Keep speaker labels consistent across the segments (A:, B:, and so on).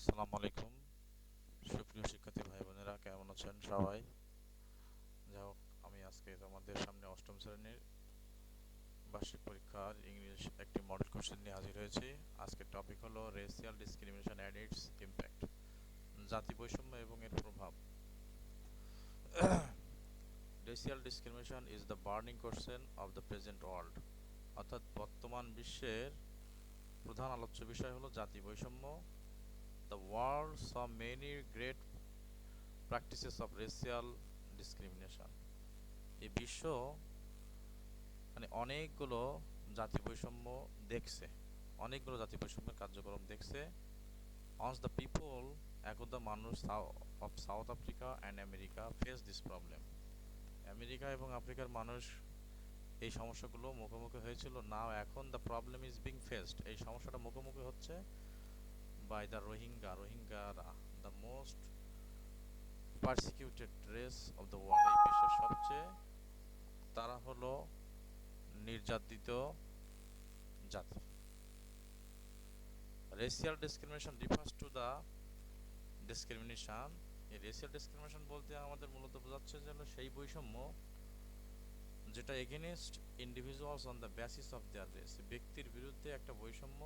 A: আসসালামু আলাইকুম সুপ্রিয় শিক্ষার্থী ভাই বোনেরা, কেমন আছেন সবাই? যাই হোক, আমি আজকে তোমাদের সামনে অষ্টম শ্রেণীর বার্ষিক পরীক্ষার ইংলিশ একটি মডেল কোশ্চেন নিয়ে হাজির হয়েছি। আজকের টপিক হলো racial discrimination and it's impact, জাতি বৈষম্য এবং এর প্রভাব। Racial discrimination is the burning question of the present world, অর্থাৎ বর্তমান বিশ্বের প্রধান আলোচ্য বিষয় হলো জাতি বৈষম্য। The world saw many great practices of racial discrimination. এই বিশ্ব অনেকগুলো জাতি বৈষম্য দেখছে, অনেকগুলো জাতি বৈষম্যের কার্যক্রম দেখছে। অনস দ্য পিপল, একদা মানুষ of South Africa and America face this problem. America এবং আফ্রিকার মানুষ এই সমস্যাগুলো মুখোমুখি হয়েছিল। নাও এখন the problem is being faced, এই সমস্যাটা মুখোমুখি হচ্ছে বাই দ্য রোহিঙ্গারা, the most persecuted race of the world. এই বিশ্বের সবচেয়ে তারা হলো নির্যাতিত জাতি। Racial discrimination refers to the discrimination. এই রেসিয়াল ডিসক্রিমিনেশন বলতে আমাদের মূলত বোঝাচ্ছে যে হলো সেই বৈষম্য যেটা against individuals on the basis of their race, ব্যক্তির বিরুদ্ধে একটা বৈষম্য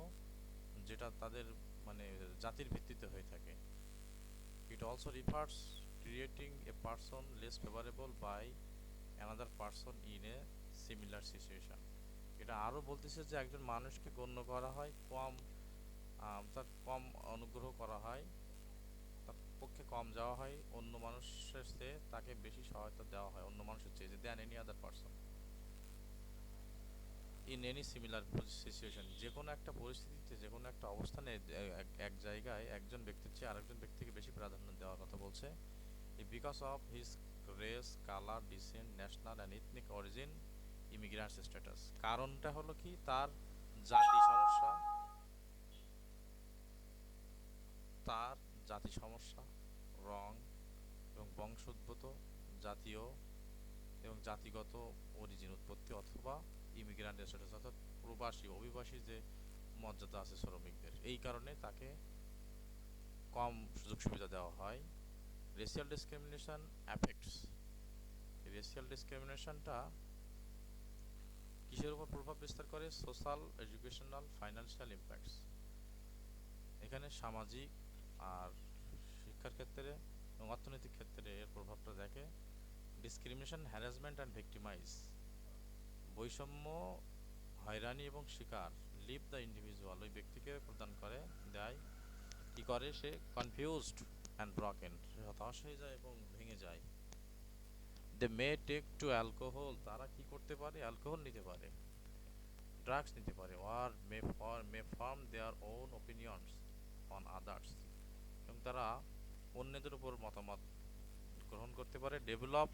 A: যেটা তাদের জাতির ভিত্তিতে হয়ে থাকে। It also refers creating a person less favourable by another person in a similar situation. এটা আরও বলতেছে যে একজন মানুষকে গণ্য করা হয় তার কম অনুগ্রহ করা হয়, তার পক্ষে কম যাওয়া হয়, অন্য মানুষের চেয়ে তাকে বেশি সহায়তা দেওয়া হয় অন্য মানুষের চেয়ে যে than any other person in any similar situation. যে কোনো একটা পরিস্থিতিতে, যে কোনো একটা অবস্থানে এক জায়গায় একজন ব্যক্তির চেয়ে আরেকজন ব্যক্তিকে বেশি প্রাধান্য দেওয়ার কথা বলছে। Because of his race, colour, descent, national and ethnic origin, immigrants status. কারণটা হলো কি, তার জাতি সমস্যা, তার জাতি সমস্যা, রং এবং বংশোদ্ভূত, জাতীয় এবং জাতিগত অরিজিন, উৎপত্তি, অথবা ইমিগ্রান্ট স্ট্যাটাস অর্থাৎ প্রবাসী অভিবাসী যে মর্যাদা আছে শ্রমিকদের, এই কারণে তাকে কম সুযোগ সুবিধা দেওয়া হয়। রেসিয়াল ডিসক্রিমিনেশন অ্যাফেক্টস, রেসিয়াল ডিসক্রিমিনেশনটা কিসের উপর প্রভাব বিস্তার করে? Social, educational, financial impacts. এখানে সামাজিক আর শিক্ষার ক্ষেত্রে এবং অর্থনৈতিক ক্ষেত্রে এর প্রভাবটা দেখে। ডিসক্রিমিনেশন, হ্যারাসমেন্ট অ্যান্ড ভিক্টিমাইজ, বৈষম্য, হয়রানি এবং শিকার। লিভ দ্য ইন্ডিভিজুয়াল, ওই ব্যক্তিকে প্রদান করে, দেয়, কি করে সে? কনফিউজড অ্যান্ড ব্রকেন, সে হতাশ হয়ে যায় এবং ভেঙে যায়। দে মে টেক টু অ্যালকোহল, তারা কি করতে পারে? অ্যালকোহল নিতে পারে, ড্রাগস নিতে পারে। আর may form their own opinions on others, এবং তারা অন্যদের উপর মতামত গ্রহণ করতে পারে। Develop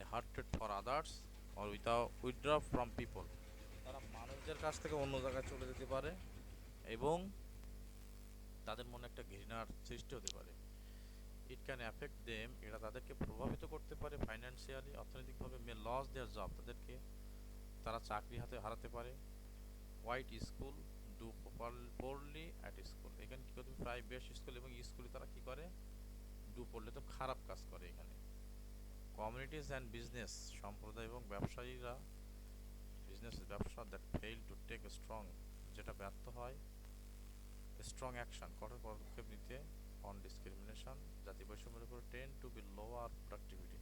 A: a hearted for others or withdraw from people, তারা মানুষদের কাছ থেকে অন্য জায়গায় চলে যেতে পারে এবং তাদের মনে একটা ঘৃণার সৃষ্টি হতে পারে। ইট ক্যান অ্যাফেক্ট দেম, এটা তাদেরকে প্রভাবিত করতে পারে ফাইন্যান্সিয়ালি, অর্থনৈতিকভাবে। মে লস দেয়ার জব, তারা চাকরি হারাতে পারে। White school do poorly at school, এখানে কী করতে? প্রাইভেট স্কুল এবং স্কুলে তারা কি করে? ডু পড়লে তো খারাপ কাজ করে এখানে। কমিউনিটিস অ্যান্ড বিজনেস, সম্প্রদায় এবং ব্যবসায়ীরা, ব্যবসা that fail to take strong, যেটা ব্যর্থ হয় স্ট্রং অ্যাকশন, কঠোর পদক্ষেপ নিতে অন ডিসক্রিমিনেশন, জাতি বৈষম্যের উপর, tend to be lower productivity,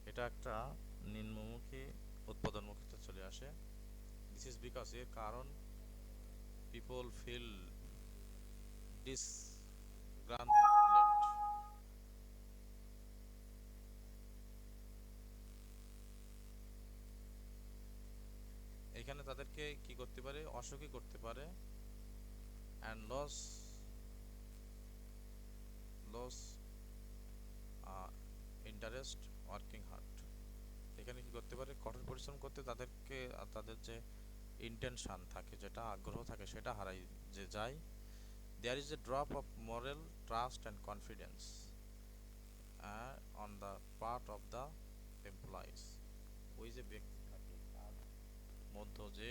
A: এটা একটা নিম্নমুখী উৎপাদনমুখীতে চলে আসে। দিস ইজ বিকজ, এর কারণ, পিপল ফিল ডিসগ্রান্টলেড, এখানে তাদেরকে কি করতে পারে? অসুখী করতে পারে। And lose interest working hard, এখানে কি করতে পারে? কঠোর পরিশ্রম করতে তাদেরকে, তাদের যে ইন্টেনশন থাকে, যেটা আগ্রহ থাকে, সেটা হারাই যে যায়। There is a drop of moral trust and confidence on the part of the employees, ওই যে ব্যক্তি থাকে তার মধ্যে যে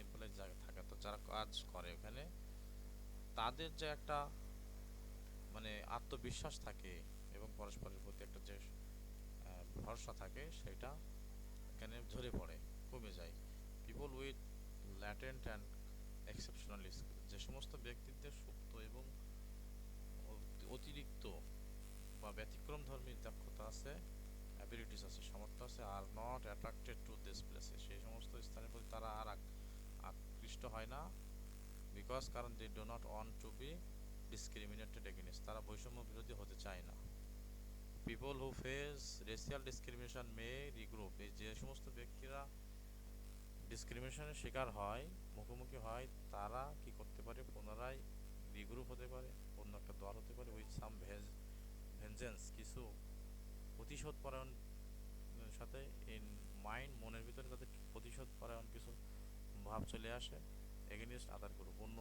A: এমপ্লয়িজ থাকে, তো যারা কাজ করে ওখানে, তাদের যে একটা মানে আত্মবিশ্বাস থাকে এবং পরস্পরের প্রতি একটা যে ভরসা থাকে সেটা এখানে ঝরে পড়ে, কমে যায়। People with latent and exceptional skill, যে সমস্ত ব্যক্তিত্বের সুপ্ত এবং অতিরিক্ত বা ব্যতিক্রম ধর্মী দক্ষতা আছে, অ্যাবিলিটিস আছে, সামর্থ্য আছে, are not attracted to this প্লেসে, সেই সমস্ত স্থানের প্রতি তারা আর আকৃষ্ট হয় না। বিকজ কারণ they do not want to be discriminated against, তারা বৈষম্য বিরোধী হতে চায় না। People who face racial discrimination may regroup, এই যে সমস্ত ব্যক্তিরা ডিসক্রিমিনেশনের শিকার হয়, মুখোমুখি হয়, তারা কি করতে পারে, পুনরায় রিগ্রুপ হতে পারে, অন্য একটা দল হতে পারে, উইথ সাম ভেঞ্জেন্স, কিছু প্রতিশোধ পরায়ণ সাথে, ইন মাইন্ড, মনের ভিতরে তাদের প্রতিশোধ পরায়ণ কিছু ভাব চলে আসে, এগেনিস্ট আদার গ্রুপ, অন্য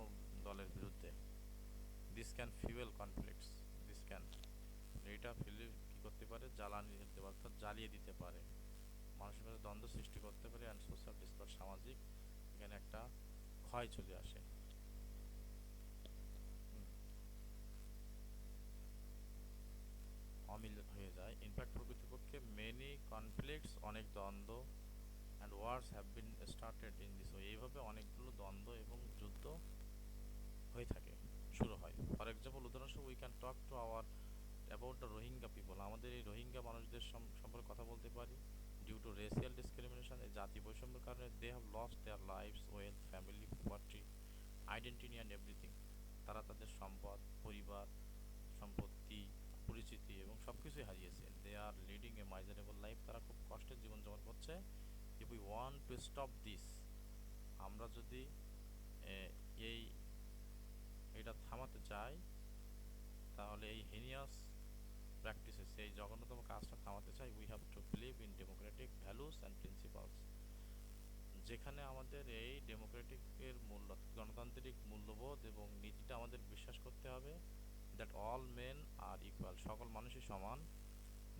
A: দলের বিরুদ্ধে। This can fuel conflicts, this can, এইটা ফেলে কী করতে পারে, জ্বালানি দিতে পারে, অর্থাৎ জ্বালিয়ে দিতে পারে, মানুষের মধ্যে দ্বন্দ্ব সৃষ্টি করতে পারে, অ্যান্ড সোশ্যাল ডিসপার, সামাজিক এখানে একটা ক্ষয় চলে আসে। অমিল হয়ে যায়। ইনফ্যাক্ট প্রকৃতপক্ষে মেনি কনফ্লিক্টস, অনেক দ্বন্দ্ব, and wars have been started in this way, এইভাবে অনেকগুলো দ্বন্দ্ব এবং যুদ্ধ হয়ে থাকে, শুরু হয়। ফর এক্সাম্পল, উদাহরণস্বরূপ, we can talk to our about the Rohingya people, আমাদের এই রোহিঙ্গা মানুষদের সম্পর্কে কথা বলতে পারি। ডিউ টু রেসিয়াল ডিসক্রিমিনেশন, এই জাতি বৈষম্যের কারণে they have lost their lives, wealth, family, property, identity and everything, তারা তাদের সম্পদ, পরিবার, সম্পত্তি, পরিচিতি এবং সব কিছুই হারিয়েছে। দে আর লিডিং এ মাইজারেবল লাইফ, তারা খুব কষ্টের জীবনযাপন করছে। If we want to stop this, আমরা যদি এই এটা থামাতে চাই, তাহলে এই হেনিয়াস প্র্যাকটিসেস, এই জঘন্যতম কাজটা থামাতে চাই, we have to believe in Democratic values and principles, যেখানে আমাদের এই ডেমোক্রেটিকের মূল্য, গণতান্ত্রিক মূল্যবোধ এবং নীতিটা আমাদের বিশ্বাস করতে হবে। That all men are equal, সকল মানুষই সমান।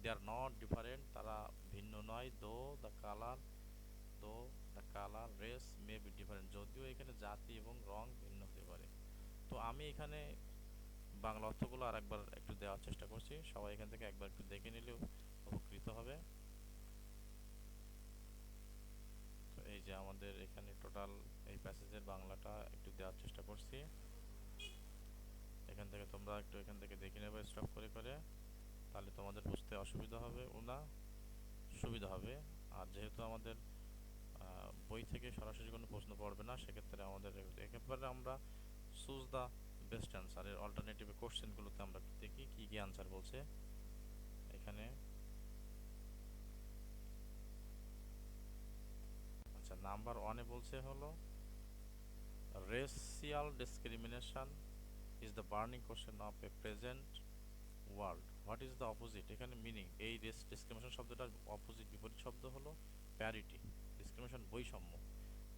A: দে আর নট ডিফারেন্ট, তারা ভিন্ন নয়। দো the colour race may be different, যদিও এখানে জাতি এবং রং ভিন্ন হতে পারে। তো আমি এখানে বাংলা অর্থগুলো আর একবার একটু দেওয়ার চেষ্টা করছি, সবাই এখান থেকে একবার একটু দেখে নিলে উপকৃত হবে। তো এই যে আমাদের এখানে টোটাল এই প্যাসেজের বাংলাটা একটু দেওয়ার চেষ্টা করছি, এখান থেকে তোমরা একটু এখান থেকে দেখে নেবে স্টপ করে করে, তাহলে তোমাদের বুঝতে অসুবিধা হবে না, সুবিধা হবে। আর যেহেতু আমাদের বই থেকে সরাসরি কোনো প্রশ্ন পড়বে না, সেক্ষেত্রে আমাদের একেবারে আমরা চুজ দ্য বেস্ট অ্যান্সার, এর অল্টারনেটিভ কোশ্চেনগুলোতে আমরা দেখি কী কী অ্যান্সার বলছে। এখানে আচ্ছা, নাম্বার ওয়ানে বলছে হলো racial discrimination is the burning question of a present world, what is the opposite, এখানে মিনিং, এই রেস ডিসক্রিমিনেশন শব্দটার অপোজিট, বিপরীত শব্দ হলো প্যারিটি। ডিসক্রিমিনেশন বৈষম্য,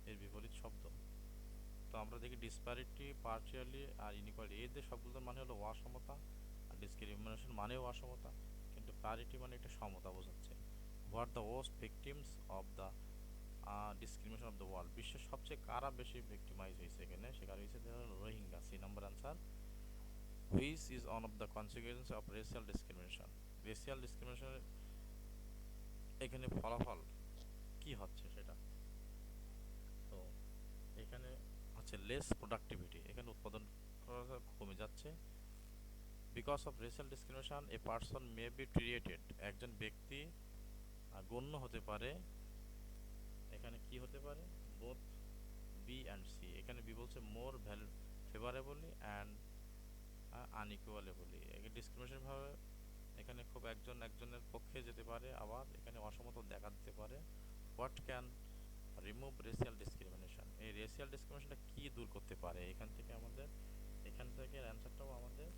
A: এর বিপরীত শব্দ। তো আমরা দেখি ডিসপ্যারিটি, পার্টিয়ালি আর ইনইকুয়ালিটি, এদের সবগুলোর মানে হলো অসমতা, আর ডিসক্রিমিনেশন মানেও অসমতা, কিন্তু প্যারিটি মানে একটা সমতা বোঝাচ্ছে। What the worst victims of the discrimination of the world, বিশ্বের সবচেয়ে কারা বেশি ভিক্টিমাইজ হয়েছে এখানে, সেখানে হয়েছে Rohingya, C number answer. Which is one of the consequence of racial discrimination, racial ডিসক্রিমিনেশনের এখানে ফলাফল কি হচ্ছে সেটা। তো এখানে হচ্ছে লেস প্রোডাক্টিভিটি, এখানে উৎপাদন কমে যাচ্ছে। Because of racial discrimination a person may be treated, একজন ব্যক্তি গণ্য হতে পারে, এখানে কি হতে পারে, বোথ বি অ্যান্ড সি, এখানে বি বলছে মোর ফেভারেবলি অ্যান্ড আনইকুয়ালেবলি, এখানে ডিসক্রিমিনেশন ভাবে এখানে খুব একজনের পক্ষে যেতে পারে, আবার এখানে অসমতা দেখা দিতে পারে। What can remove racial discrimination, এই রেসিয়াল ডিসক্রিমিনেশনটা কি দূর করতে পারে, এখান থেকে অ্যান্সারটাও আমাদের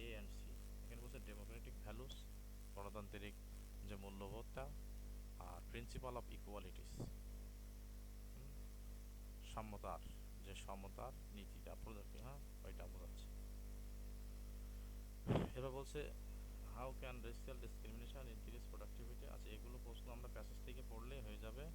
A: এ অ্যান্ড সি। এখানে বলছে ডেমোক্রেটিক ভ্যালুস, গণতান্ত্রিক যে মূল্যবোধটা, আর প্রিন্সিপাল অফ ইকুয়ালিটিস, সমতার যে সমতার নীতিটা প্রদর্শিত, হ্যাঁ ওইটা বোঝাচ্ছে। এবার বলছে how can racial discrimination increase productivity, আচ্ছা এগুলো প্রশ্ন আমরা প্যাসেজ থেকে পড়লেই হয়ে যাবে।